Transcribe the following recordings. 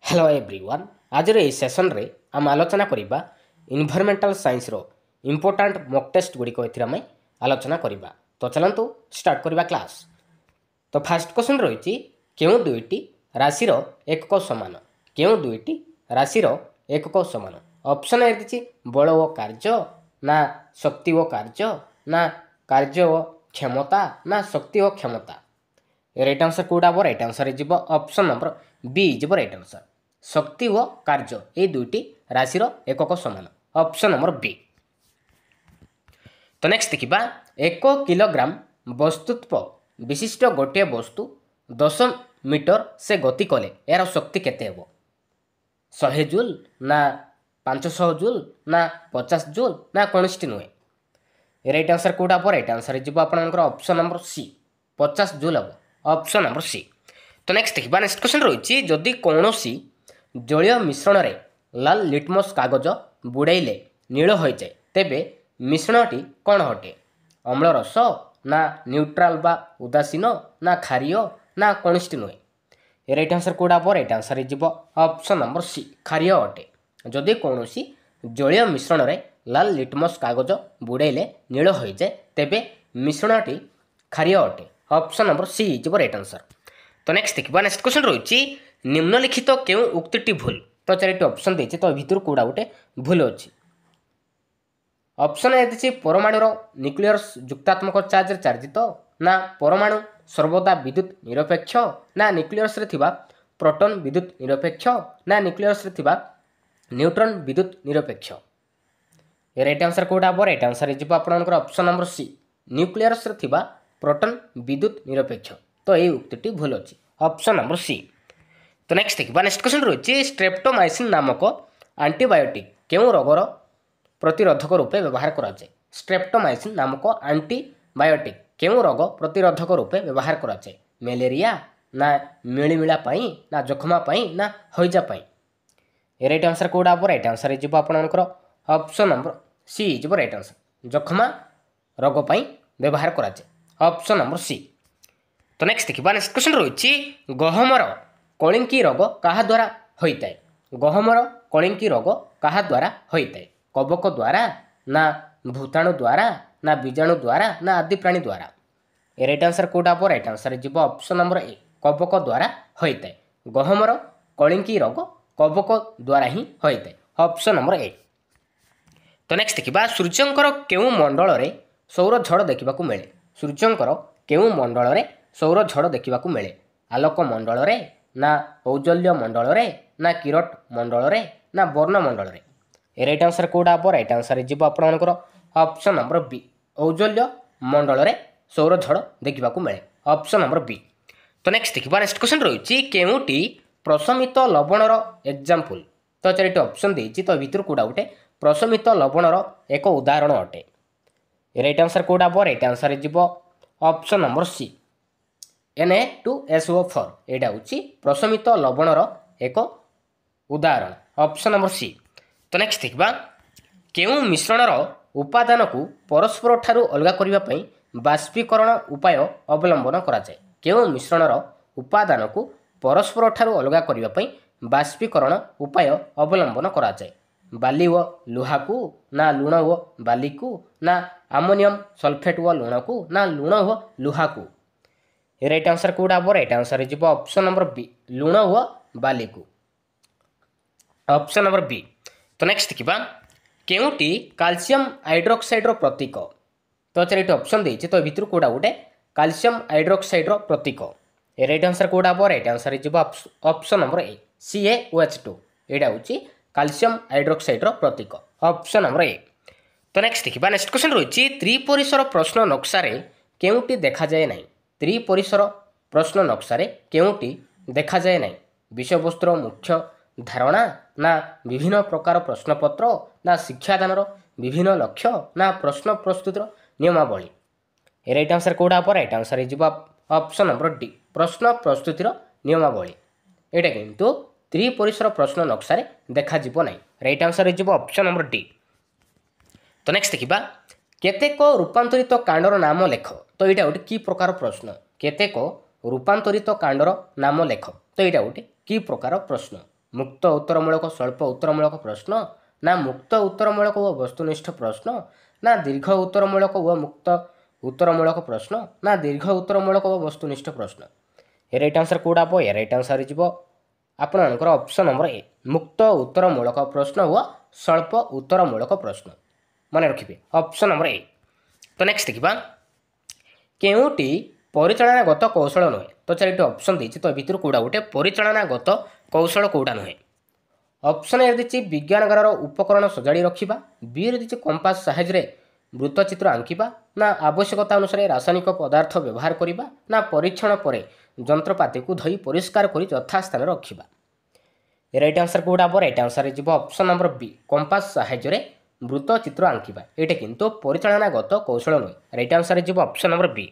Hello everyone आज ये session रे आम आलोचना करवा इन्वायरमेंटल साइंस रो इम्पोर्टाट मॉक टेस्ट गुड़िक आम आलोचना करवा। तो चलतु स्टार्ट करवा क्लास। तो फास्ट क्वेश्चन रही क्यों दुईटी राशि एकक समान, क्यों दुईटी राशि एकक समान। ऑप्शन ए दी बल ओ कार्य ना शक्ति ओ कार्य ना कार्य ओ क्षमता ना शक्ति ओ क्षमता। राइट आंसर कौटा हम right answer option number B is right answer. शक्ति व कार्य ये दुईटी राशि एकक समान, ऑप्शन नंबर बी। तो नेक्स्ट देखा 1 किलोग्राम वस्तुत्व विशिष्ट गोटे वस्तु 10 मीटर से गति कले यार शक्ति केते हेबो? 100 जूल ना 500 जूल ना 50 जूल ना कौन नुहे। राइट आंसर कौटा हम राइट आंसर आपंकर ऑप्शन नंबर सी 50 जूल हम, ऑप्शन नंबर सी। तो नेक्स्ट देखा नेक्स्ट क्वेश्चन रही जदि कौन जलीय मिश्रण रे लाल लिटमस कागज बुड़ाइले नील हो जाए तेबे मिश्रणटी कौन हटे? अम्ल रस ना न्यूट्राल बा उदासीन ना क्षारीय ना कौनटी नुहे। राइट आंसर कौटा हम right answer option number C क्षारीय अटे। जदि कौन जलीय मिश्रण रे लाल लिटमस कागज बुड़ाइले नील हो जाए तेबे मिश्रणटी क्षारीय अटे, option number C is right answer. तो नेक्स्ट देखा नेक्स्ट क्वेश्चन रही निम्नलिखित क्यों उक्ति भूल। तो चार ऑप्शन देती तो भितर कौड़ा गोटे भूल अच्छी। ऑप्शन ए दी परमाणुर न्यूक्लियस युक्तात्मक चार्ज चार्जित ना परमाणु सर्वदा विद्युत निरपेक्ष ना न्यूक्लियस प्रोटॉन विद्युत निरपेक्ष ना न्यूक्लियस न्यूट्रॉन विद्युत निरपेक्ष। राइट आंसर कौटा हम राइट आंसर आपंकर option number C nucleus proton विद्युत निरपेक्ष। तो ये उक्ति भूल अच्छी, ऑप्शन नंबर सी। तो नेक्स्ट देखा नेक्स्ट क्वेश्चन रही स्ट्रेप्टोमाइसिन नामक आंटीबायोटिक क्यों रोगर प्रतिरोधक रूपे व्यवहार कराए? स्ट्रेप्टोमाइसिन नामक आंटीबायोटिक क्यों रोग प्रतिरोधक रूपे व्यवहार कराए? मलेरिया ना मिलीमिला ना जखमा ना हईजा। राइट आंसर कौटा हम राइट आंसर आपंकर option number C is right answer जखमा रोग व्यवहार कराए, ऑप्शन नंबर सी। तो नेक्स्ट देखा नेक्स्ट क्वेश्चन रही गहमर कलिंकी रोग क्या द्वारा होता है? गहमर कलिंकी रोग क्या द्वारा होता है? कवक द्वारा ना भूताणु द्वारा ना बीजाणु द्वारा ना आदि प्राणी द्वारा। राइट आंसर कौटा हम राइट आंसर ऑप्शन नंबर ए कवक द्वारा होता है। गहमर कलिंकी रोग कवक द्वारा ही होता है, ऑप्शन नंबर ए। तो नेक्स्ट देखा सूर्यंकर केउं मंडल रे सौर झड़ देखा मिले? सूर्यंकर केउं मंडल रे सौर झड़ देखा मिले? आलोक मंडल रे ना औज्जल्य मंडल रे ना किरट मंडल रे ना वर्ण मंडल रे। राइट आंसर कौटा हम राइट आंसर आपंकर ऑप्शन नंबर बी औज्जल्य मंडल रे सौर झड़ देखा मिले, ऑप्शन नंबर बी। तो नेक्स्ट देखा नेक्स्ट क्वेश्चन रही केउटी प्रशमित लवणर एग्जाम्पल। तो चार ऑप्शन देती तो भितर कौटा गोटे प्रशमित लवणर एक उदाहरण अटे। राइट आंसर कौटा हम right answer option number C Na2SO4 यहाँ हूँ प्रशमित लवणर एक उदाहरण, ऑप्शन नंबर सी। तो नेक्स्ट देखा केउं मिश्रणर उपादान को परस्पर ठारू अलग करने बाष्पीकरण उपाय अवलंबन कराए? केउं मिश्रणर उपादान को परस्पर ठारू अलग करने बाष्पीकरण उपाय अवलंबन कराए? बाली व लुहा को ना लुण व बाली को ना आमोनियम सल्फेट व लुण को ना लुण व लुहा को। राइट आंसर कौटा हम right answer option number B लुण व बाली को, ऑप्शन नंबर बी। तो नेक्स्ट देखा केउटी कैल्शियम हाइड्रोक्साइड प्रतीक। तो चार ऑप्शन देती तो भितर कौटा गोटे कैल्शियम हाइड्रोक्साइड प्रतीक। राइट आंसर कौटा हम right answer option number A CaOH2 यहाँ हूँ कैल्शियम हाइड्रोक्साइड प्रतीक, ऑप्शन नंबर ए। तो नेक्स्ट देखा नेक्स्ट क्वेश्चन रही त्रिपरिसर प्रश्न नक्शा केउटी देखा जाए ना? त्रिपरिसर प्रश्न नक्शा केउटी देखा जाए ना? विषय वस्तुर मुख्य धारणा ना विभिन्न प्रकार प्रश्नपत्र ना शिक्षादानर विभिन्न लक्ष्य ना प्रश्न प्रस्तुतिर नियमावली। राइट आंसर कौटा हम right answer option number D प्रश्न प्रस्तुतिर नियमावली। यहाँ किंतु त्रिपरिसर प्रश्न नक्शा देखा ना। Right answer option number D. तो नेक्स्ट देखा केतेक रूपांतरित कांडर नाम लेख। तो यहाँ गोटे कि प्रकार प्रश्न केतेक रूपांतरित कांडर नाम लेख। तो यहाँ गोटे कि प्रकार प्रश्न ମୁକ୍ତ ଉତ୍ତରମୂଳକ ସ୍ୱଳ୍ପ ଉତ୍ତରମୂଳକ ପ୍ରଶ୍ନ ନା ମୁକ୍ତ ଉତ୍ତରମୂଳକ ଓ ବସ୍ତୁନିଷ୍ଠ ପ୍ରଶ୍ନ ନା ଦୀର୍ଘ ଉତ୍ତରମୂଳକ ଓ ମୁକ୍ତ ଉତ୍ତରମୂଳକ ପ୍ରଶ୍ନ ନା ଦୀର୍ଘ ଉତ୍ତରମୂଳକ ଓ ବସ୍ତୁନିଷ୍ଠ ପ୍ରଶ୍ନ। ଏ ରାଇଟ୍ ଆନ୍ସର୍ କେଉଁଟା ହେବ? ଏ ରାଇଟ୍ ଆନ୍ସର୍ ଯିବ ଆପଣଙ୍କର ଅପସନ୍ ନମ୍ବର ଏ ମୁକ୍ତ ଉତ୍ତରମୂଳକ ପ୍ରଶ୍ନ ଓ ସ୍ୱଳ୍ପ ଉତ୍ତରମୂଳକ ପ୍ରଶ୍ନ। ମନେ ରଖିବେ ଅପସନ୍ ନମ୍ବର ଏ। ତ ନେକ୍ସଟ ଦେଖିବା କେଉଁଟି ପରିଚାଳନାଗତ କୌଶଳ ନୁହେଁ। ତ ଚାରିଟି ଅପସନ୍ ଦେଇଛି, ତ ଏ ଭିତରୁ କେଉଁଟା ଗୋଟେ ପରିଚାଳନାଗତ କୌଶଳ କେଉଁଟା ନୁହେଁ? ଅପସନ୍ ଏ ଦେଇଛି ବିଜ୍ଞାନଗାରର ଉପକରଣ ସଜାଡ଼ି ରଖିବା, ବିରେ ଦେଇଛି କମ୍ପାସ ସାହାଯ୍ୟରେ ବୃତ୍ତଚିତ୍ର ଆଙ୍କିବା, ନା ଆବଶ୍ୟକତା ଅନୁସାରେ ରାସାୟନିକ ପଦାର୍ଥ ବ୍ୟବହାର କରିବା, ନା ପରୀକ୍ଷଣ ପରେ ଯନ୍ତ୍ରପାତିକୁ ଧୋଇ ପରିଷ୍କାର କରି ଯଥାସ୍ଥାନରେ ରଖିବା। ରାଇଟ୍ ଆନ୍ସର୍ କେଉଁଟା ହେବ? ରାଇଟ୍ ଆନ୍ସର୍ ଯିବ ଅପସନ୍ ନମ୍ବର ବି କମ୍ପାସ ସାହାଯ୍ୟରେ ବୃତ୍ତଚିତ୍ର ଆଙ୍କିବା। ଏଇଟା କିନ୍ତୁ ପରିଚାଳନାଗତ କୌଶଳ ନୁହେଁ। ରାଇଟ୍ ଆନ୍ସର୍ ଯିବ ଅପସନ୍ ନମ୍ବର ବି।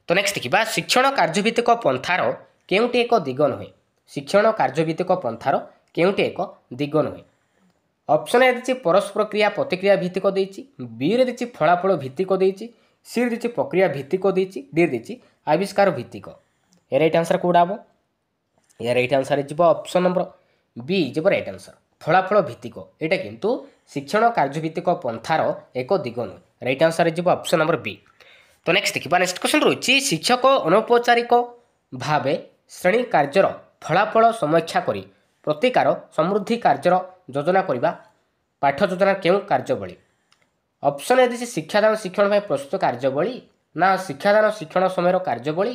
ତ ନେକ୍ସଟ ଦେଖିବା ଶିକ୍ଷଣ କାର୍ଯ୍ୟଭିତ୍ତିକ ପନ୍ଥାର କେଉଁଟି ଏକ ଦିଗ ନୁହେଁ? ଶିକ୍ଷଣ କାର୍ଯ୍ୟଭିତ୍ତିକ ପନ୍ଥାର କେଉଁଟି ଏକ ଦିଗ ନୁହେଁ? ଅପସନ୍ ଏ ଦେଇଛି ପରସ୍ପର କ୍ରିୟା ପ୍ରତିକ୍ରିୟା ଭିତ୍ତିକ ଦେଇଛି, ବିରେ ଦେଇଛି ଫଳାଫଳ ଭିତ୍ତିକ ଦେଇଛି, ସିରେ ଦେଇଛି ପ୍ରକ୍ରିୟା ଭିତ୍ତିକ ଦେଇଛି, ଡି ଦେଇଛି ଆବିଷ୍କାର ଭିତ୍ତିକ। ଏ ରାଇଟ୍ ଆନ୍ସର୍ କେଉଁଟା ହେବ? ଏ ରାଇଟ୍ ଆନ୍ସର୍ ଯିବ ଅପସନ୍ ନମ୍ବର ବି ଯିବ ରାଇଟ୍ ଆନ୍ସର୍ ଫଳାଫଳ ଭିତ୍ତିକ। ଏଇଟା କିନ୍ତୁ ଶିକ୍ଷଣ କାର୍ଯ୍ୟଭିତ୍ତିକ ପନ୍ଥାର ଏକ ଦିଗ ନୁହେଁ। ରାଇଟ୍ ଆନ୍ସର୍ ଯିବ ଅପସନ୍ ନମ୍ବର ବି। ତ ନେକ୍ସଟ ଦେଖିବା ନେକ୍ସଟ କ୍ୱେଶ୍ଚନ୍ ରହିଛି ଶିକ୍ଷକ ଅନୌପଚାରିକ ଭାବେ ଶ୍ରେଣୀ କାର୍ଯ୍ୟର ଫଳାଫଳ ସମୀକ୍ଷା କରି ପ୍ରତିକାର ସମୃଦ୍ଧି କାର୍ଯ୍ୟର ଯୋଜନା କରିବା ପାଠ ଯୋଜନା କେଉଁ କାର୍ଯ୍ୟବଳୀ? ଅପସନ୍ ଏ ଦେଇଛି ଶିକ୍ଷାଦାନ ଶିକ୍ଷଣ ପାଇଁ ପ୍ରସ୍ତୁତ କାର୍ଯ୍ୟବଳୀ, ନା ଶିକ୍ଷାଦାନ ଶିକ୍ଷଣ ସମୟର କାର୍ଯ୍ୟବଳୀ,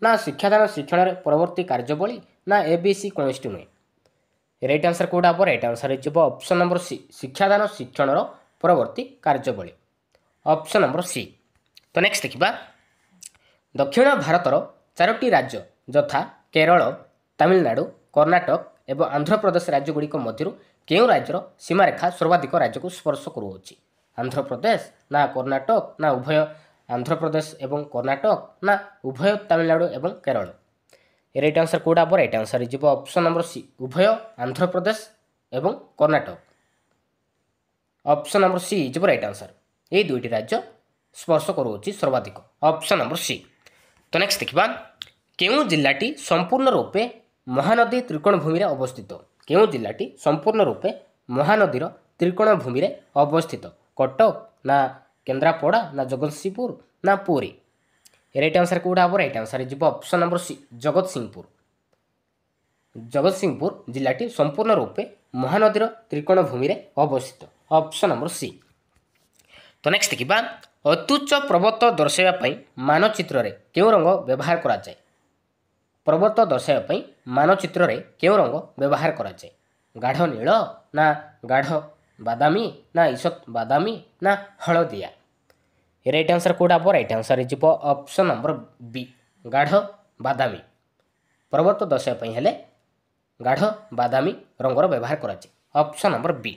ନା ଶିକ୍ଷାଦାନ ଶିକ୍ଷଣରେ ପରବର୍ତ୍ତୀ କାର୍ଯ୍ୟବଳୀ, ନା ABC କୌଣସିଟି ନୁହେଁ। ରାଇଟ୍ ଆନ୍ସର୍ କେଉଁଟା ହେବ? ରାଇଟ୍ ଆନ୍ସର୍ ଯିବ ଅପସନ୍ ନମ୍ବର ସି ଶିକ୍ଷାଦାନ ଶିକ୍ଷଣର ପରବର୍ତ୍ତୀ କାର୍ଯ୍ୟବଳୀ। Option number C. ତ ନେକ୍ସଟ ଦେଖିବା ଦକ୍ଷିଣ ଭାରତର 4ଟି ରାଜ୍ୟ ଯଥା କେରଳ, ତାମିଲନାଡୁ, କର୍ଣ୍ଣାଟକ ଏବଂ ଆନ୍ଧ୍ରପ୍ରଦେଶ ରାଜ୍ୟଗୁଡ଼ିକ ମଧ୍ୟରୁ କେଉଁ ରାଜ୍ୟର ସୀମାରେଖା ସର୍ବାଧିକ ରାଜ୍ୟକୁ ସ୍ପର୍ଶ କରୁଅଛି? ଆନ୍ଧ୍ରପ୍ରଦେଶ ନା କର୍ଣ୍ଣାଟକ ନା ଉଭୟ ଆନ୍ଧ୍ରପ୍ରଦେଶ ଏବଂ କର୍ଣ୍ଣାଟକ ନା ଉଭୟ ତାମିଲନାଡୁ ଏବଂ କେରଳ? ରାଇଟ୍ ଆନ୍ସର୍ କେଉଁଟା ହେବ? ରାଇଟ୍ ଆନ୍ସର୍ ଯିବ ଅପସନ୍ ନମ୍ବର ସି ଉଭୟ ଆନ୍ଧ୍ରପ୍ରଦେଶ ଏବଂ କର୍ଣ୍ଣାଟକ। ଅପସନ୍ ନମ୍ବର ସି ଯିବ ରାଇଟ୍ ଆନ୍ସର୍। ଏହି ଦୁଇଟି ରାଜ୍ୟ ସ୍ପର୍ଶ କରୁଅଛି ସର୍ବାଧିକ। Option number C. ତ ନେକ୍ସଟ ଦେଖିବା କେଉଁ ଜିଲ୍ଲାଟି ସମ୍ପୂର୍ଣ୍ଣ ରୂପେ ମହାନଦୀ ତ୍ରିକୋଣଭୂମିରେ ଅବସ୍ଥିତ? କେଉଁ ଜିଲ୍ଲାଟି ସମ୍ପୂର୍ଣ୍ଣ ରୂପେ ମହାନଦୀର ତ୍ରିକୋଣଭୂମିରେ ଅବସ୍ଥିତ? କଟକ ନା କେନ୍ଦ୍ରାପଡ଼ା ନା ଜଗତସିଂହପୁର ନା ପୁରୀ? ରାଇଟ୍ ଆନ୍ସର୍ କେଉଁଟା ହେବ? ରାଇଟ୍ ଆନ୍ସର୍ ଯିବ option number C Jagatsinghpur. Jagatsinghpur ଜିଲ୍ଲାଟି ସମ୍ପୂର୍ଣ୍ଣ ରୂପେ ମହାନଦୀର ତ୍ରିକୋଣଭୂମିରେ ଅବସ୍ଥିତ। Option number C. ତ ନେକ୍ସଟ ଦେଖିବା ଅତ୍ୟୁଚ୍ଚ ପର୍ବତ ଦର୍ଶାଇବା ପାଇଁ ମାନଚିତ୍ରରେ କେଉଁ ରଙ୍ଗ ବ୍ୟବହାର କରାଯାଏ? ପର୍ବତ ଦର୍ଶାଇବା ପାଇଁ ମାନଚିତ୍ରରେ କେଉଁ ରଙ୍ଗ ବ୍ୟବହାର କରାଯାଏ? ଗାଢ଼ ନୀଳ ନା ଗାଢ଼ ବାଦାମୀ ନା ଇସତ ବାଦାମୀ ନା ହଳଦିଆ? ରାଇଟ୍ ଆନ୍ସର୍ କେଉଁଟା ହେବ? ରାଇଟ୍ ଆନ୍ସର୍ ଯିବ ଅପସନ୍ ନମ୍ବର ବି ଗାଢ଼ ବାଦାମୀ। ପର୍ବତ ଦର୍ଶାଇବା ପାଇଁ ହେଲେ ଗାଢ଼ ବାଦାମୀ ରଙ୍ଗର ବ୍ୟବହାର କରାଯାଏ। ଅପସନ୍ ନମ୍ବର ବି।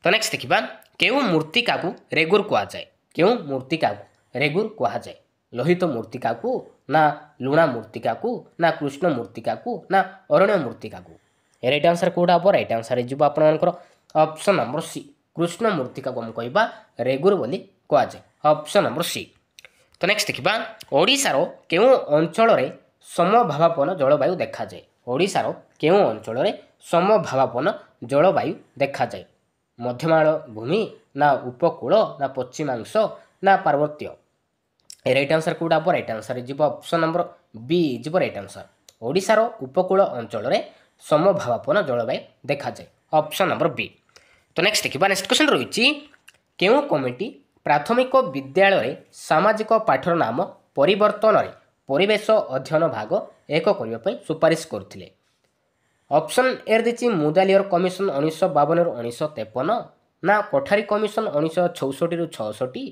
ତ ନେକ୍ସଟ ଦେଖିବା କେଉଁ ମୂର୍ତ୍ତିକାକୁ ରେଗୁର କୁହାଯାଏ? କେଉଁ ମୂର୍ତ୍ତିକାକୁ ରେଗୁର କୁହାଯାଏ? ଲୋହିତ ମୂର୍ତ୍ତିକାକୁ ନା ଲୁଣା ମୂର୍ତ୍ତିକାକୁ ନା କୃଷ୍ଣ ମୂର୍ତ୍ତିକାକୁ ନା ଅରଣ୍ୟ ମୂର୍ତ୍ତିକାକୁ? ରାଇଟ୍ ଆନ୍ସର୍ କେଉଁଟା ହେବ? ରାଇଟ୍ ଆନ୍ସର୍ ଯିବ ଆପଣଙ୍କର ଅପସନ୍ ନମ୍ବର ସି କୃଷ୍ଣ ମୂର୍ତ୍ତିକାକୁ ଆମେ କହିବା ରେଗୁର ବୋଲି କୁହାଯାଏ। Option number C. ତ ନେକ୍ସଟ ଦେଖିବା ଓଡ଼ିଶାର କେଉଁ ଅଞ୍ଚଳରେ ସମଭାବାପନ୍ନ ଜଳବାୟୁ ଦେଖାଯାଏ? ଓଡ଼ିଶାର କେଉଁ ଅଞ୍ଚଳରେ ସମଭାବାପନ୍ନ ଜଳବାୟୁ ଦେଖାଯାଏ? ମଧ୍ୟମାଳ ଭୂମି ନା ଉପକୂଳ ନା ପଶ୍ଚିମାଂଶ ନା ପାର୍ବତ୍ୟ? ରାଇଟ୍ ଆନ୍ସର୍ କେଉଁଟା ହେବ? ରାଇଟ୍ ଆନ୍ସର୍ ଯିବ ଅପସନ୍ ନମ୍ବର ବି ଯିବ ରାଇଟ୍ ଆନ୍ସର୍। ଓଡ଼ିଶାର ଉପକୂଳ ଅଞ୍ଚଳରେ ସମଭାବାପନ୍ନ ଜଳବାୟୁ ଦେଖାଯାଏ। ଅପସନ୍ ନମ୍ବର ବି। ତ ନେକ୍ସଟ ଦେଖିବା ନେକ୍ସଟ କ୍ୱେଶ୍ଚନ୍ ରହିଛି କେଉଁ କମିଟି ପ୍ରାଥମିକ ବିଦ୍ୟାଳୟରେ ସାମାଜିକ ପାଠର ନାମ ପରିବର୍ତ୍ତନରେ ପରିବେଶ ଅଧ୍ୟୟନ ଭାଗ 1 କରିବା ପାଇଁ ସୁପାରିଶ କରିଥିଲେ? ଅପସନ୍ ଏ ଦେଇଛି ମୁଦାଲିୟର କମିଶନ 1952ରୁ 1953 ନା କୋଠାରୀ କମିଶନ 1964ରୁ 66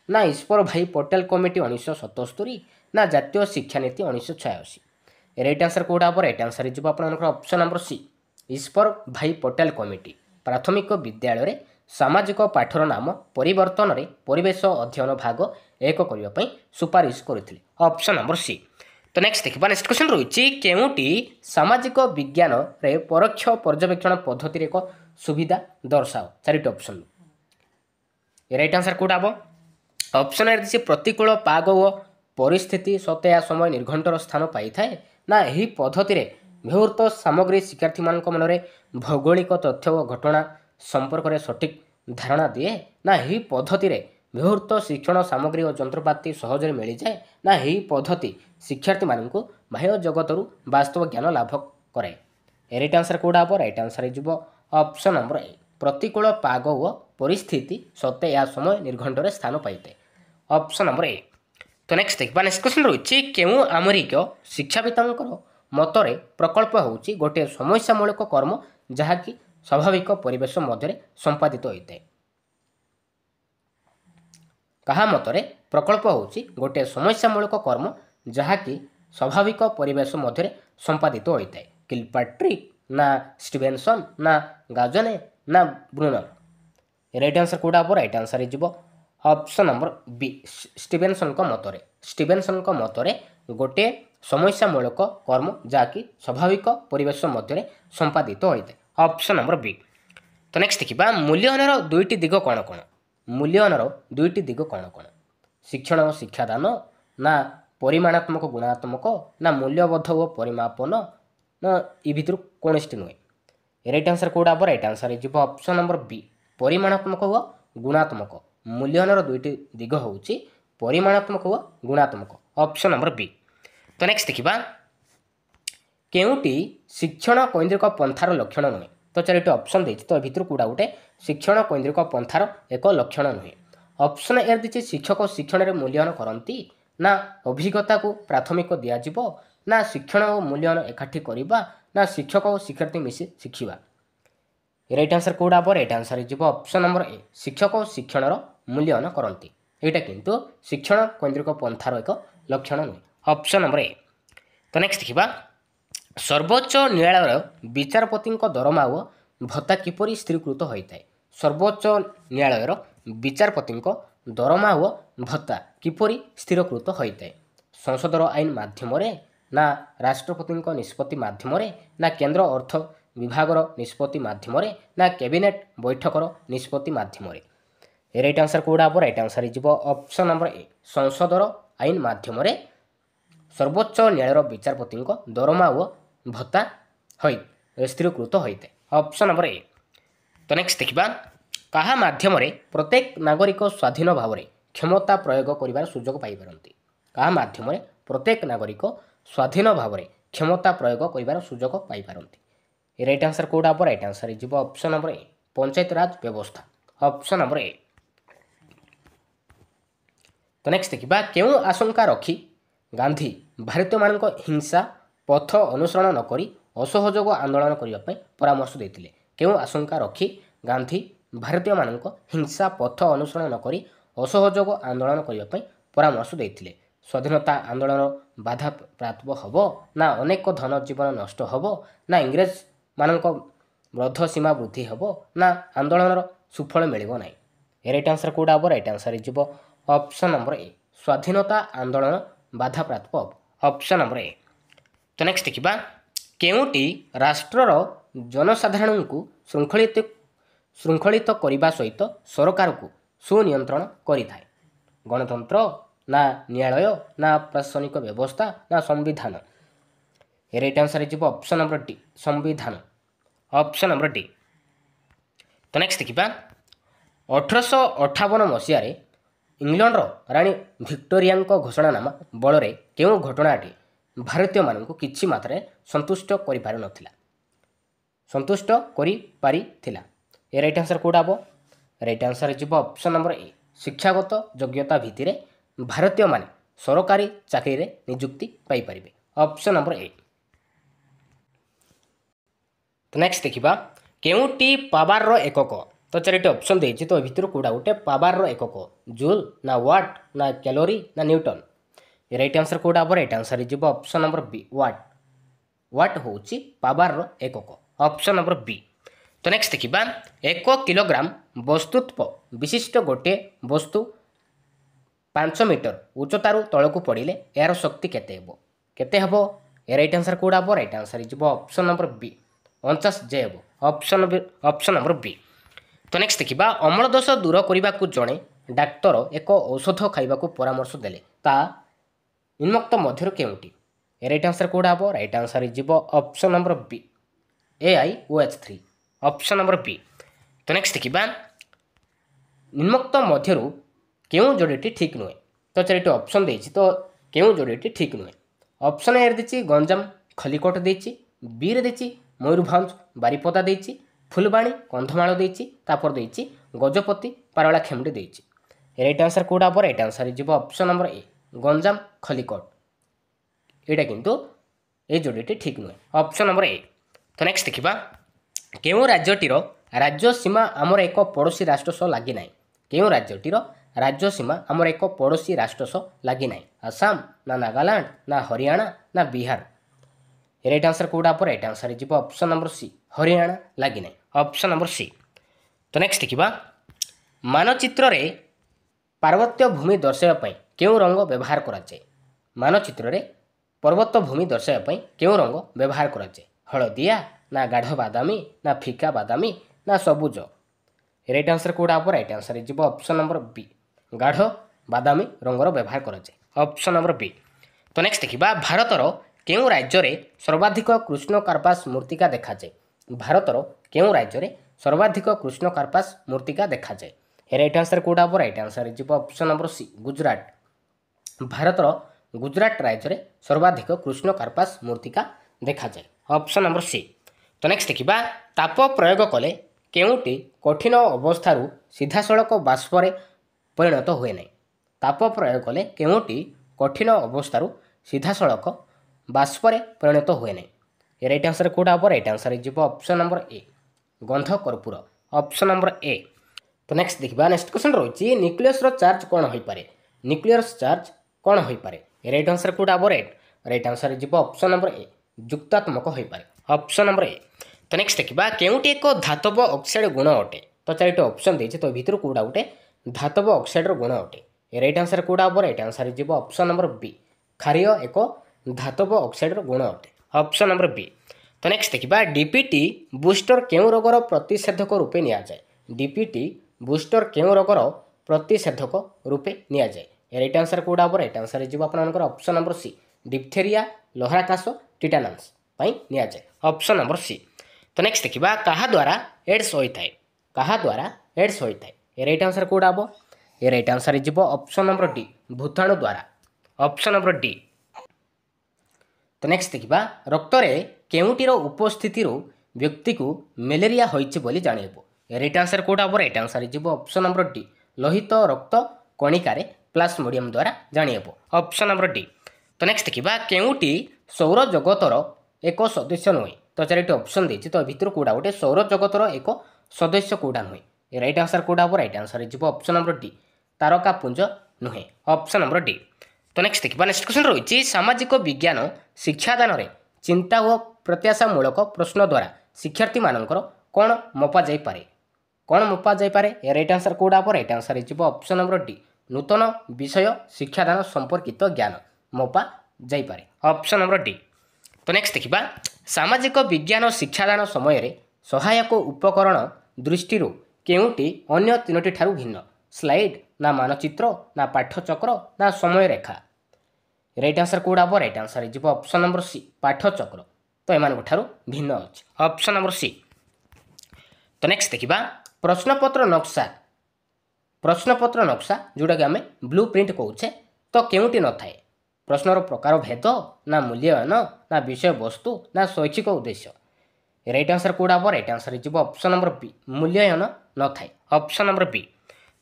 ନା ଈଶ୍ୱର ଭାଇ ପଟେଲ କମିଟି 1977 ନା ଜାତୀୟ ଶିକ୍ଷାନୀତି 1986? ରାଇଟ୍ ଆନ୍ସର୍ କେଉଁଟା ହେବ? ରାଇଟ୍ ଆନ୍ସର୍ ଯିବ ଆପଣଙ୍କର ଅପସନ୍ ନମ୍ବର ସି ଈଶ୍ୱର ଭାଇ ପଟେଲ କମିଟି ପ୍ରାଥମିକ ବିଦ୍ୟାଳୟରେ ସାମାଜିକ ପାଠର ନାମ ପରିବର୍ତ୍ତନରେ ପରିବେଶ ଅଧ୍ୟୟନ ଭାଗ 1 କରିବା ପାଇଁ ସୁପାରିଶ କରିଥିଲେ। Option number C. ତ ନେକ୍ସଟ ଦେଖିବା ନେକ୍ସଟ କ୍ୱେଶ୍ଚନ୍ ରହିଛି କେଉଁଟି ସାମାଜିକ ବିଜ୍ଞାନରେ ପରୋକ୍ଷ ପର୍ଯ୍ୟବେକ୍ଷଣ ପଦ୍ଧତିରେ ଏକ ସୁବିଧା ଦର୍ଶାଅ? 4ଟି ଅପସନ୍। ରାଇଟ୍ ଆନ୍ସର୍ କେଉଁଟା ହେବ? ଅପସନ୍ ଏ ଦେଇଛି ପ୍ରତିକୂଳ ପାଗ ଓ ପରିସ୍ଥିତି ସତେ ସମୟ ନିର୍ଘଣ୍ଟର ସ୍ଥାନ ପାଇଥାଏ ନା ଏହି ପଦ୍ଧତିରେ ବ୍ୟବହୃତ ସାମଗ୍ରୀ ଶିକ୍ଷାର୍ଥୀମାନଙ୍କ ମନରେ ଭୌଗୋଳିକ ତଥ୍ୟ ଓ ଘଟଣା ସମ୍ପର୍କରେ ସଠିକ୍ ଧାରଣା ଦିଏ ନା ଏହି ପଦ୍ଧତିରେ ବ୍ୟବହୃତ ଶିକ୍ଷଣ ସାମଗ୍ରୀ ଓ ଯନ୍ତ୍ରପାତି ସହଜରେ ମିଳିଯାଏ ନା ଏହି ପଦ୍ଧତି ଶିକ୍ଷାର୍ଥୀମାନଙ୍କୁ ବାହ୍ୟ ଜଗତରୁ ବାସ୍ତବ ଜ୍ଞାନ ଲାଭ କରେ। ରାଇଟ୍ ଆନ୍ସର୍ କେଉଁଟା ହେବ? ରାଇଟ୍ ଆନ୍ସର୍ ହେଇଯିବ ଅପସନ୍ ନମ୍ବର ଏ। ପ୍ରତିକୂଳ ପାଗ ଓ ପରିସ୍ଥିତି ସତ୍ତ୍ୱେ ଏହା ସମୟ ନିର୍ଘଣ୍ଟରେ ସ୍ଥାନ ପାଇଥାଏ। Option number A. ତ ନେକ୍ସଟ ଦେଖିବା। ନେକ୍ସଟ କ୍ୱେଶ୍ଚନ୍ ରହିଛି କେଉଁ ଆମେରିକୀୟ ଶିକ୍ଷାବିତଙ୍କର ମତରେ ପ୍ରକଳ୍ପ ହେଉଛି ଗୋଟିଏ ସମସ୍ୟାମୂଳକ କର୍ମ ଯାହାକି ସ୍ୱାଭାବିକ ପରିବେଶ ମଧ୍ୟରେ ସମ୍ପାଦିତ ହୋଇଥାଏ। କାହା ମତରେ ପ୍ରକଳ୍ପ ହେଉଛି ଗୋଟିଏ ସମସ୍ୟାମୂଳକ କର୍ମ ଯାହାକି ସ୍ୱାଭାବିକ ପରିବେଶ ମଧ୍ୟରେ ସମ୍ପାଦିତ ହୋଇଥାଏ? କିଲପାଟ୍ରିକ୍ ନା ଷ୍ଟିଭେନସନ୍ ନା ଗାଜନେ ନା ବ୍ରୁନର? ରାଇଟ୍ ଆନ୍ସର୍ କେଉଁଟା ହେବ? ରାଇଟ୍ ଆନ୍ସର୍ ହେଇଯିବ ଅପସନ୍ ନମ୍ବର ବି ଷ୍ଟିଭେନସନ୍ଙ୍କ ମତରେ। ଷ୍ଟିଭେନସନ୍ଙ୍କ ମତରେ ଗୋଟିଏ ସମସ୍ୟାମୂଳକ କର୍ମ ଯାହାକି ସ୍ୱାଭାବିକ ପରିବେଶ ମଧ୍ୟରେ ସମ୍ପାଦିତ ହୋଇଥାଏ। ଅପସନ୍ ନମ୍ବର ବି। ତ ନେକ୍ସଟ ଦେଖିବା ମୂଲ୍ୟାୟନର ଦୁଇଟି ଦିଗ କ'ଣ କ'ଣ? ମୂଲ୍ୟାୟନର ଦୁଇଟି ଦିଗ କ'ଣ କ'ଣ? ଶିକ୍ଷଣ ଓ ଶିକ୍ଷାଦାନ ନା ପରିମାଣାତ୍ମକ ଗୁଣାତ୍ମକ ନା ମୂଲ୍ୟବୋଧ ଓ ପରିମାପନ ନା ଏ ଭିତରୁ କୌଣସିଟି ନୁହେଁ? ରାଇଟ୍ ଆନ୍ସର୍ କେଉଁଟା ହେବ? ରାଇଟ୍ ଆନ୍ସର୍ ହେଇଯିବ ଅପସନ୍ ନମ୍ବର ବି ପରିମାଣାତ୍ମକ ଓ ଗୁଣାତ୍ମକ। ମୂଲ୍ୟାୟନର ଦୁଇଟି ଦିଗ ହେଉଛି ପରିମାଣାତ୍ମକ ଓ ଗୁଣାତ୍ମକ। ଅପସନ୍ ନମ୍ବର ବି। ତ ନେକ୍ସଟ ଦେଖିବା କେଉଁଟି ଶିକ୍ଷଣ କୈନ୍ଦ୍ରିକ ପନ୍ଥାର ଲକ୍ଷଣ ନୁହେଁ? ତ ଚାରିଟି ଅପସନ୍ ଦେଇଛି ତ ଏ ଭିତରୁ କେଉଁଟା ଗୋଟେ ଶିକ୍ଷଣ କୈନ୍ଦ୍ରିକ ପନ୍ଥାର ଏକ ଲକ୍ଷଣ ନୁହେଁ? ଅପସନ୍ ଏ ଦେଇଛି ଶିକ୍ଷକ ଶିକ୍ଷଣରେ ମୂଲ୍ୟାୟନ କରନ୍ତି ନା ଅଭିଜ୍ଞତାକୁ ପ୍ରାଥମିକ ଦିଆଯିବ ନା ଶିକ୍ଷଣ ଓ ମୂଲ୍ୟାୟନ ଏକାଠି କରିବା ନା ଶିକ୍ଷକ ଓ ଶିକ୍ଷାର୍ଥୀ ମିଶି ଶିଖିବା? ରାଇଟ୍ ଆନ୍ସର୍ କେଉଁଟା ହେବ? ରାଇଟ୍ ଆନ୍ସର୍ ହେଇଯିବ ଅପସନ୍ ନମ୍ବର ଏ ଶିକ୍ଷକ ଓ ଶିକ୍ଷଣର ମୂଲ୍ୟାୟନ କରନ୍ତି। ଏଇଟା କିନ୍ତୁ ଶିକ୍ଷଣ କୈନ୍ଦ୍ରିକ ପନ୍ଥାର ଏକ ଲକ୍ଷଣ ନୁହେଁ। Option number A. ତ ନେକ୍ସଟ ଦେଖିବା ସର୍ବୋଚ୍ଚ ନ୍ୟାୟାଳୟର ବିଚାରପତିଙ୍କ ଦରମା ଓ ଭତ୍ତା କିପରି ସ୍ଥିରୀକୃତ ହୋଇଥାଏ? ସର୍ବୋଚ୍ଚ ନ୍ୟାୟାଳୟର ବିଚାରପତିଙ୍କ ଦରମା ଓ ଭତ୍ତା କିପରି ସ୍ଥିରୀକୃତ ହୋଇଥାଏ? ସଂସଦର ଆଇନ ମାଧ୍ୟମରେ ନା ରାଷ୍ଟ୍ରପତିଙ୍କ ନିଷ୍ପତ୍ତି ମାଧ୍ୟମରେ ନା କେନ୍ଦ୍ର ଅର୍ଥ ବିଭାଗର ନିଷ୍ପତ୍ତି ମାଧ୍ୟମରେ ନା କ୍ୟାବିନେଟ୍ ବୈଠକର ନିଷ୍ପତ୍ତି ମାଧ୍ୟମରେ? ରାଇଟ୍ ଆନ୍ସର୍ କେଉଁଟା ହେବ? ରାଇଟ୍ ଆନ୍ସର୍ ହେଇଯିବ ଅପସନ୍ ନମ୍ବର ଏ ସଂସଦର ଆଇନ ମାଧ୍ୟମରେ ସର୍ବୋଚ୍ଚ ନ୍ୟାୟାଳୟର ବିଚାରପତିଙ୍କ ଦରମା ଓ ଭତ୍ତା ସ୍ଥିରୀକୃତ ହୋଇଥାଏ। Option number A. ତ ନେକ୍ସଟ ଦେଖିବା କାହା ମାଧ୍ୟମରେ ପ୍ରତ୍ୟେକ ନାଗରିକ ସ୍ୱାଧୀନ ଭାବରେ କ୍ଷମତା ପ୍ରୟୋଗ କରିବାର ସୁଯୋଗ ପାଇପାରନ୍ତି? କାହା ମାଧ୍ୟମରେ ପ୍ରତ୍ୟେକ ନାଗରିକ ସ୍ୱାଧୀନ ଭାବରେ କ୍ଷମତା ପ୍ରୟୋଗ କରିବାର ସୁଯୋଗ ପାଇପାରନ୍ତି? ରାଇଟ୍ ଆନ୍ସର୍ କେଉଁଟା ହେବ? ରାଇଟ୍ ଆନ୍ସର୍ ହେଇଯିବ ଅପସନ୍ ନମ୍ବର ଏ ପଞ୍ଚାୟତ ରାଜ ବ୍ୟବସ୍ଥା। Option number A. ତ ନେକ୍ସଟ ଦେଖିବା କେଉଁ ଆଶଙ୍କା ରଖି ଗାନ୍ଧୀ ଭାରତୀୟମାନଙ୍କ ହିଂସା ପଥ ଅନୁସରଣ ନ କରି ଅସହଯୋଗ ଆନ୍ଦୋଳନ କରିବା ପାଇଁ ପରାମର୍ଶ ଦେଇଥିଲେ? କେଉଁ ଆଶଙ୍କା ରଖି ଗାନ୍ଧୀ ଭାରତୀୟମାନଙ୍କ ହିଂସା ପଥ ଅନୁସରଣ ନ କରି ଅସହଯୋଗ ଆନ୍ଦୋଳନ କରିବା ପାଇଁ ପରାମର୍ଶ ଦେଇଥିଲେ? ସ୍ୱାଧୀନତା ଆନ୍ଦୋଳନ ବାଧାପ୍ରାପ୍ତ ହେବ ନା ଅନେକ ଧନ ଜୀବନ ନଷ୍ଟ ହେବ ନା ଇଂରେଜମାନଙ୍କ ବଦ୍ଧ ସୀମା ବୃଦ୍ଧି ହେବ ନା ଆନ୍ଦୋଳନର ସୁଫଳ ମିଳିବ ନାହିଁ? ରାଇଟ୍ ଆନ୍ସର୍ କେଉଁଟା ହେବ? ରାଇଟ୍ ଆନ୍ସର୍ ହେଇଯିବ ଅପସନ୍ ନମ୍ବର ଏ ସ୍ୱାଧୀନତା ଆନ୍ଦୋଳନ ବାଧାପ୍ରାପ୍ତ ହେବ। Option number A. ତ ନେକ୍ସଟ ଦେଖିବା କେଉଁଟି ରାଷ୍ଟ୍ରର ଜନସାଧାରଣଙ୍କୁ ଶୃଙ୍ଖଳିତ କରିବା ସହିତ ସରକାରକୁ ସୁନିୟନ୍ତ୍ରଣ କରିଥାଏ? ଗଣତନ୍ତ୍ର ନା ନ୍ୟାୟାଳୟ ନା ପ୍ରଶାସନିକ ବ୍ୟବସ୍ଥା ନା ସମ୍ବିଧାନ? ରାଇଟ୍ ଆନ୍ସର୍ ହେଇଯିବ ଅପସନ୍ ନମ୍ବର ଡି ସମ୍ବିଧାନ। Option number D. ତ ନେକ୍ସଟ ଦେଖିବା 1858 ମସିହାରେ ଇଂଲଣ୍ଡର ରାଣୀ ଭିକ୍ଟୋରିଆଙ୍କ ଘୋଷଣାନାମା ବଳରେ କେଉଁ ଘଟଣାଟି ଭାରତୀୟମାନଙ୍କୁ କିଛି ମାତ୍ରାରେ ସନ୍ତୁଷ୍ଟ କରିପାରିଥିଲା? ରାଇଟ୍ ଆନ୍ସର୍ କେଉଁଟା ହେବ? ରାଇଟ୍ ଆନ୍ସର୍ ହେଇଯିବ ଅପସନ୍ ନମ୍ବର ଏ ଶିକ୍ଷାଗତ ଯୋଗ୍ୟତା ଭିତ୍ତିରେ ଭାରତୀୟମାନେ ସରକାରୀ ଚାକିରିରେ ନିଯୁକ୍ତି ପାଇପାରିବେ। Option number A. ତ ନେକ୍ସଟ ଦେଖିବା କେଉଁଟି ପାୱାରର ଏକକ? ତ ଚାରିଟି ଅପସନ୍ ଦେଇଛି ତ ଏ ଭିତରୁ କେଉଁଟା ଗୋଟେ ପାୱାରର ଏକକ? ଜୁଲ୍ ନା ୱାଟ୍ ନା କ୍ୟାଲୋରୀ ନା ନ୍ୟୁଟନ୍? ରାଇଟ୍ ଆନ୍ସର୍ କେଉଁଟା ହେବ? ରାଇଟ୍ ଆନ୍ସର୍ ହେଇଯିବ ଅପସନ୍ ନମ୍ବର ବି ୱାଟ୍। ୱାଟ୍ ହେଉଛି ପାୱାରର ଏକକ। ଅପସନ୍ ନମ୍ବର ବି। ତ ନେକ୍ସଟ ଦେଖିବା 1 କିଲୋଗ୍ରାମ ବସ୍ତୁତ୍ୱ ବିଶିଷ୍ଟ ଗୋଟିଏ ବସ୍ତୁ 5 ମିଟର ଉଚ୍ଚତାରୁ ତଳକୁ ପଡ଼ିଲେ ଏହାର ଶକ୍ତି କେତେ ହେବ? କେତେ ହେବ? ରାଇଟ୍ ଆନ୍ସର୍ କେଉଁଟା ହେବ? ରାଇଟ୍ ଆନ୍ସର୍ ହେଇଯିବ ଅପସନ୍ ନମ୍ବର ବି 49 J ହେବ। ଅପସନ୍ ନମ୍ବର ବି। ତ ନେକ୍ସଟ ଦେଖିବା ଅମ୍ଳ ଦୋଷ ଦୂର କରିବାକୁ ଜଣେ ଡାକ୍ତର ଏକ ଔଷଧ ଖାଇବାକୁ ପରାମର୍ଶ ଦେଲେ ତାହା ନିମ୍ନୋକ୍ତ ମଧ୍ୟରୁ କେଉଁଟି? राइट आंसर कौटा हम राइट आंसर जीव option number B AiOH3 option number B. तो नेक्स्ट देखिबा निम्नोक्त मध्यरु केउं जोड़ीटी ठीक नुहे। तो चारिटी ऑप्शन देछि तो केउं जोड़ीटी ठीक नुहे। ऑप्शन ए देछि गंजाम खलिकोट देछि, बी रे देछि मयूरभंज बारिपदा देछि, फुलबाणी कंधमाल देछि, तापर देछि गजपति पारला खेमडी देछि। राइट आंसर कौटा हम राइट आंसर जीव ऑप्शन नंबर ए गंजाम खलिकोट। एटा किंतु ए जोड़ीटी ठीक नुहे ऑप्शन नंबर ए। तो नेक्स्ट देखिबा केउं राज्यटीर राज्य सीमा आमर एक पड़ोसी राष्ट्र सह लागि नाही। केउं राज्यटीर राज्य सीमा आमर एक पड़ोसी राष्ट्र सह लागि नाही। आसाम ना नागालैंड ना हरियाणा ना बिहार। राइट आंसर कौटा हम राइट आंसर जीव ऑप्शन नंबर सी हरियाणा लागि नाही ऑप्शन नंबर सी। तो नेक्स्ट देखिबा मानचित्र रे पार्वत्य भूमि दर्शाइबा केउं रंग व्यवहार करा जाय। मानचित्र रे पर्वत भूमि दर्शाइबा केउं रंग व्यवहार करा जाय। हलदिया ना गाढ़ बादामी ना फिका बादामी ना सबुज। राइट आंसर कौटा हम राइट आंसर जीव ऑप्शन नंबर बी गाढ़ बादामी रंगर व्यवहार करा जाय ऑप्शन नंबर बी। तो नेक्स्ट देखिबा भारतर केउं राज्य रे सर्वाधिक कृष्ण कार्पास मूर्तिका देखा जाय। भारतर केउं राज्य रे सर्वाधिक कृष्ण कार्पास मूर्तिका देखा जाय। राइट आंसर कौटा हम राइट आंसर जीव ऑप्शन नंबर सी गुजरात। भारतर गुजरात राज्य रे सर्वाधिक कृष्ण कार्पास मूर्तिका देखा जाय ऑप्शन नंबर सी। तो नेक्स्ट देखिबा ताप प्रयोग कले केउंटी कठिन अवस्थारु सीधासळख बाष्परे परिणत हुए नहीं। ताप प्रयोग कले केउंटी कठिन अवस्थारु सीधासळख बाष्परे परिणत हुए नहीं। राइट आंसर कौटा हम राइट आंसर जीव ऑप्शन नंबर ए गंध कर्पूर ऑप्शन नंबर ए। तो नेक्स्ट देखिबा नेक्स्ट क्वेश्चन रही न्यूक्लियस रो चार्ज कौन होई पारे। न्यूक्लियस चार्ज कौन होई पारे। राइट आंसर कौटा हम राइट आंसर जीव ऑप्शन नंबर ए जुक्तात्मक होई पारे ऑप्शन नंबर ए। तो नेक्स्ट देखिबा केउंटी एक धातव ऑक्साइड गुण अटे। तो चारिटी ऑप्शन देछि तो भितर कोडा उटे धातव ऑक्साइड रो गुण अटे। राइट आंसर कौटा हम राइट आंसर जीव ऑप्शन नंबर बी क्षारीय एक धातव ऑक्साइड रो गुण अटे ऑप्शन नंबर बी। तो नेक्स्ट देखिबा डीपीटी बूस्टर केउं रोगर प्रतिषेधक रूपे निया जाय। डीपीटी बूस्टर केउं रोगर प्रतिषेधक रूपे निया जाय। राइट आंसर कौटा हम राइट आंसर जीव आपनकर ऑप्शन नंबर सी डिप्थेरिया लहराकाश टिटानस पई निया जाय ऑप्शन नंबर सी। तो नेक्स्ट देखिबा कहा द्वारा एड्स होइथाय। कहा द्वारा एड्स होइथाय। राइट आंसर कौटा हम राइट आंसर जीव ऑप्शन नंबर डी भूताणु द्वारा ऑप्शन नंबर डी। तो नेक्स्ट देखिबा रक्त रे केउंटीर उपस्थिति रो व्यक्ति को मलेरिया होइछि बोली जानिबो। राइट आंसर कौटा हम राइट आंसर जीव ऑप्शन नंबर डी लोहित रक्त कणिकार प्लाज्मोडियम द्वारा जानिबो ऑप्शन नंबर डी। तो नेक्स्ट देखिबा केउंटी सौर जगतर एक सदस्य नुहे। तो चारिटी ऑप्शन देछि तो भितर कोडा गोटे सौर जगतर एक सदस्य कोडा नुहे। राइट आंसर कौटा हम राइट आंसर जीव ऑप्शन नंबर डी तारका पुंज नुहे ऑप्शन नंबर डी। तो नेक्स्ट देखिबा नेक्स्ट क्वेश्चन रही सामाजिक विज्ञान शिक्षादान रे चिंता और प्रत्याशामूलक प्रश्न द्वारा शिक्षार्थी मानकर कौन मपा जाई पारे। कौन मपा जाई पारे। राइट आंसर कौटा हम राइट आंसर जीव ऑप्शन नंबर डी नूतन विषय शिक्षादान संपर्कित ज्ञान मपा जाई पारे ऑप्शन नंबर डी। तो नेक्स्ट देखिबा सामाजिक विज्ञान शिक्षादान समय रे सहायक उपकरण दृष्टि केउंटी अन्य तीनोटी ठारू भिन्न। स्लाइड ना मानचित्र ना पाठचक्र ना समय रेखा। राइट आंसर कौटा हम राइट आंसर जीव ऑप्शन नंबर सी पाठचक्र। तो एमान ठारू भिन्न अछि ऑप्शन नंबर सी। तो नेक्स्ट देखिबा प्रश्नपत्र नक्शा जोटा कि आमे ब्लू प्रिंट कहूचे तो केउंटी न थाए। प्रश्नर प्रकार भेद ना मूल्यांकन ना विषय वस्तु ना शैक्षिक उद्देश्य। राइट आंसर कौटा हम राइट आंसर जीव ऑप्शन नंबर बी मूल्यांकन न थाए ऑप्शन नंबर बी।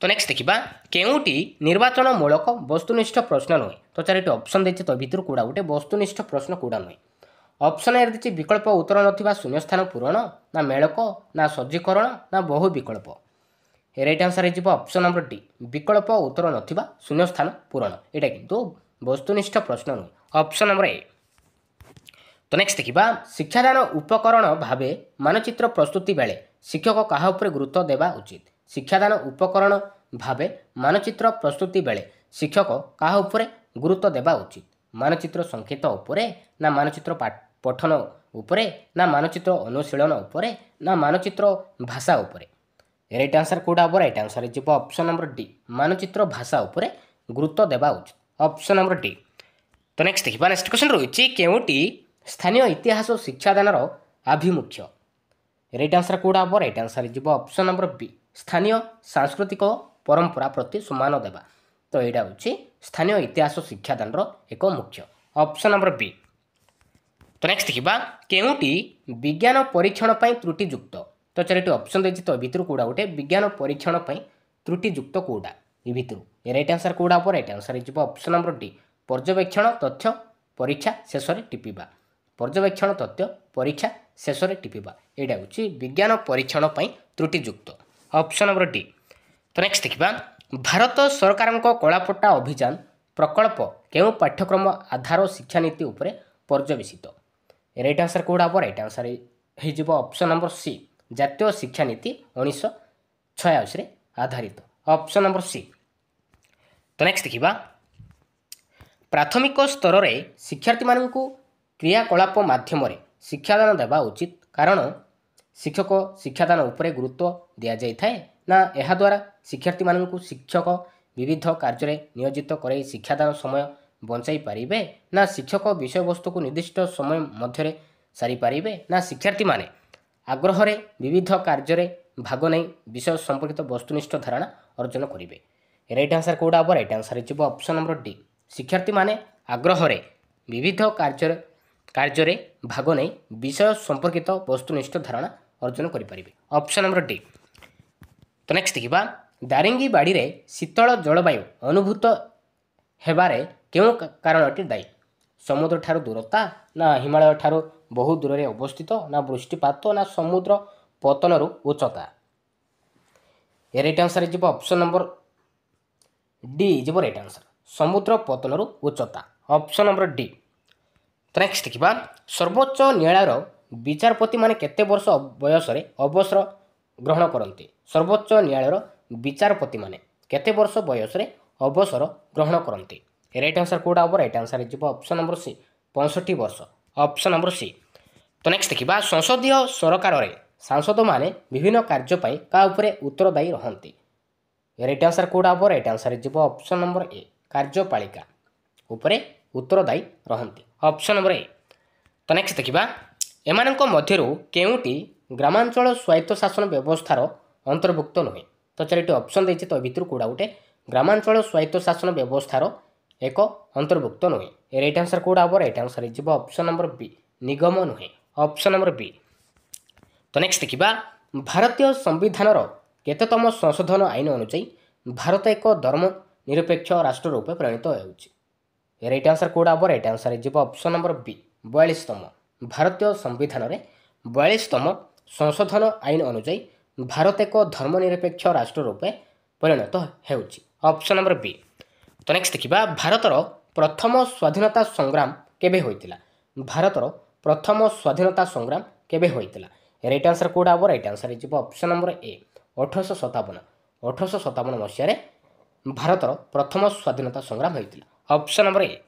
तो नेक्स्ट देखिबा केउंटी निर्वाचन मूलक वस्तुनिष्ठ प्रश्न नुहे। तो चारिटी ऑप्शन देछि तो भितर कोडा गोटे वस्तुनिष्ठ प्रश्न कोडा नुहे। ऑप्शन ए देछि विकल्प उत्तर नथिबा शून्यस्थान पूरण ना मेलक ना सज्जीकरण ना बहु विकल्प। राइट आंसर जीव ऑप्शन नंबर डी विकल्प उत्तर नथिबा शून्यस्थान पूरण। एटा किंतु वस्तुनिष्ठ प्रश्न नुहे ऑप्शन नंबर ए। तो नेक्स्ट देखिबा शिक्षादान उपकरण भावे मानचित्र प्रस्तुति बेले शिक्षक कहा उपरे गुरुत्व देवा उचित। शिक्षादान उपकरण भावे मानचित्र प्रस्तुति बेले शिक्षक कहा उपरे गुरुत्व देवा उचित। मानचित्र संकेत उपरे ना मानचित्र पठन उपरे ना मानचित्र अनुशीलन उपरे ना मानचित्र भाषा उपरे। राइट आंसर कौटा हम राइट आंसर जीव ऑप्शन नंबर डी मानचित्र भाषा उपरे गुरुत्व देवा उचित ऑप्शन नंबर डी। तो नेक्स्ट देखिए नेक्स्ट क्वेश्चन रही केउटी स्थानीय इतिहास शिक्षादानर आभिमुख्य राइट आंसर कौटा हम राइट आंसर जी ऑप्शन नंबर बी स्थानीय सांस्कृतिक परंपरा प्रति सम्मान देवा तो यहाँ हूँ स्थानीय इतिहास शिक्षादानर एक मुख्य ऑप्शन नंबर बी। तो नेक्स्ट देखा केउटी विज्ञान परीक्षण त्रुटियुक्त तो चारोटी ऑप्शन देती तो भितर कौटा गोटे विज्ञान परीक्षण त्रुटियुक्त कौटा ये भितर राइट आंसर कौटा हम राइट आंसर जी ऑप्शन नंबर डी पर्यवेक्षण तथ्य परीक्षा शेष में टिपिबा पर्यवेक्षण तथ्य परीक्षा शेष में टिपिबा यहाँ हूँ विज्ञान परीक्षण त्रुटियुक्त ऑप्शन नंबर डी। तो नेक्स्ट देखा भारत सरकार कलापट्टा अभियान प्रकल्प केउं पाठ्यक्रम आधार शिक्षा नीति उपरे पर्यवेसित राइट आंसर कौटा हम राइट आंसर हो ऑप्शन नंबर सी जातीय शिक्षा नीति 1986 आधारित ऑप्शन नंबर सी। तो नेक्स्ट देखा प्राथमिक स्तर में शिक्षार्थी मानू क्रियाकलाप माध्यम शिक्षादान देवा उचित कारण शिक्षक शिक्षादान उपरे गुरुत्व दि जाए ना यह द्वारा शिक्षार्थी मानू शिक्षक विविध कार्य नियोजित कर शिक्षादान समय बंचाई पारे ना शिक्षक विषय वस्तु को निर्दिष्ट समय मध्य सारी पारे ना शिक्षार्थी माने आग्रह विविध कार्य भाग नहीं विषय संपर्कित वस्तुनिष्ठ धारणा अर्जन करेंगे राइट आंसर कौटा हम राइट आंसर हो ऑप्शन नंबर डी शिक्षार्थी माने आग्रह विविध कार्य भाग नहीं विषय संपर्कित वस्तुनिष्ठ धारणा अर्जन करें ऑप्शन नंबर डी। तो नेक्स्ट देखा दारिंगीबाड़ी रे शीतल जलवायु अनुभूत हेबारे केउं कारणटी दायी समुद्र ठारू दूरता ना हिमालय ठारू बहु दूर में अवस्थित ना वृष्टिपात ना समुद्र पतनरू उच्चता राइट आंसर जी ऑप्शन नंबर डी जी राइट आंसर समुद्र पतनरू उच्चता ऑप्शन नंबर डी। तो नेक्स्ट देखा सर्वोच्च न्यायालय विचारपति माने केते वर्ष बयस अवसर ग्रहण करते सर्वोच्च न्यायालय विचारपति माने केते वर्ष बयस अवसर ग्रहण करते राइट आंसर कौटा हम राइट आंसर हो ऑप्शन नंबर सी 65 वर्ष ऑप्शन नंबर सी। तो नेक्स्ट देखा संसदीय सरकार सांसद माने विभिन्न कार्य का उपरे उत्तरदायी रहते राइट आंसर कौटा हम राइट आंसर हो ऑप्शन नंबर ए कार्यपालिका उपरे उत्तरदायी रहते ऑप्शन नंबर ए। तो नेक्स्ट देखा एमानक मध्यरु केउटी ग्रामांचल स्वायत्त शासन व्यवस्थार अंतर्भुक्त नुहे तो चारोटी ऑप्शन देती तो भितर कौटा गोटे ग्रामांचल स्वायत्त शासन व्यवस्थार एक अंतर्भुक्त नुहे राइट आंसर कौटा हम राइट आंसर हो ऑप्शन नंबर बी निगम नुहे ऑप्शन नंबर बी। तो नेक्स्ट देखा भारतीय संविधान केततम संशोधन आईन अनुसार भारत एक धर्मनिरपेक्ष राष्ट्र रूप परिणत हो राइट आंसर कौटा हम राइट आंसर हो ऑप्शन नंबर बी 42तम भारतीय संविधान में 42तम संशोधन आईन अनुसार भारत एक धर्मनिरपेक्ष राष्ट्र रूप परिणत हो ऑप्शन नंबर बी। तो नेक्स्ट देखा भारतर प्रथम स्वाधीनता संग्राम केबे होइतिला भारतर प्रथम स्वाधीनता संग्राम केबे होइतिला राइट आंसर कौटा हम राइट आंसर हो ऑप्शन नंबर ए 1857 मसीह भारतर प्रथम स्वाधीनता संग्राम होइतिला ऑप्शन नंबर ए।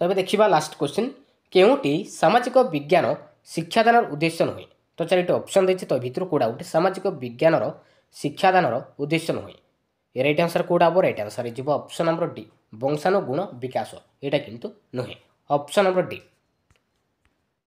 तबे देखिबा लास्ट क्वेश्चन केउटी सामाजिक विज्ञान शिक्षादान उद्देश्य नुहे तो चारोटी ऑप्शन देती तो भितर कौटा गोटे सामाजिक विज्ञान शिक्षादान उद्देश्य नुहे राइट आंसर कौटा हम राइट आंसर हो ऑप्शन नंबर डी वंशानुगुण विकास यहाँ किंतु नुहे ऑप्शन नंबर डी।